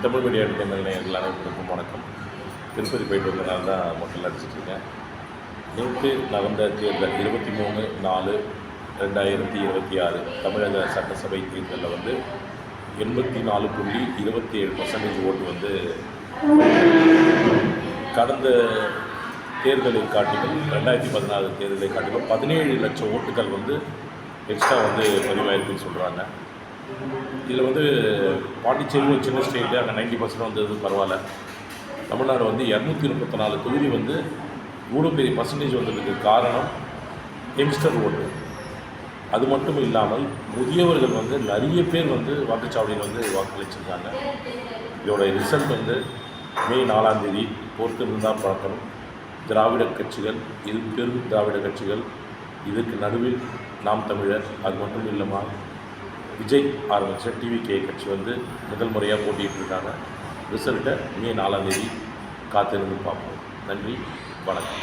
Tamil media entertainment நேயர்கள் அனைவருக்கும் வணக்கம். திருப்பதி போயிட்டு வந்தனால தான் மொட்டையில் அடிச்சிட்ருக்கேன். நேற்று நடந்த தேர்தல் 23/4/2026 தமிழக சட்டசபை தேர்தலில் 84.27% ஓட்டு கடந்த தேர்தலை காட்டிலும் 2014 தேர்தலை காட்டிலும் 17 லட்சம் ஓட்டுகள் எக்ஸ்ட்ரா பதிவாயிருக்குன்னு சொல்கிறாங்க. இதில் பாண்டிச்சேரி ஒரு சின்ன ஸ்டேட்டு, அங்கே 90% வந்தது பரவாயில்ல. தமிழ்நாடு 234 தொகுதி இவ்வளோ பெரிய பர்சன்டேஜ் வந்ததுக்கு காரணம் யங்ஸ்டர் ஓட்டு. அது மட்டும் இல்லாமல் முதியவர்கள் நிறைய பேர் வாக்குச்சாவடியில் வாக்களிச்சிருக்காங்க. இதோட ரிசல்ட் மே 4ஆம் தேதி பொறுத்து இருந்தால் பார்க்கணும். திராவிட கட்சிகள், இது பெரும் திராவிட கட்சிகள், இதுக்கு நடுவில் நாம் தமிழர், அது மட்டும் இல்லாமல் விஜய் ஆரம்பித்த டிவிகே கட்சி முதல் முறையாக போட்டியிட்டிருக்காங்க. ரிசல்ட்டை மே 4ஆம் தேதி காத்திருந்து பார்ப்போம். நன்றி, வணக்கம்.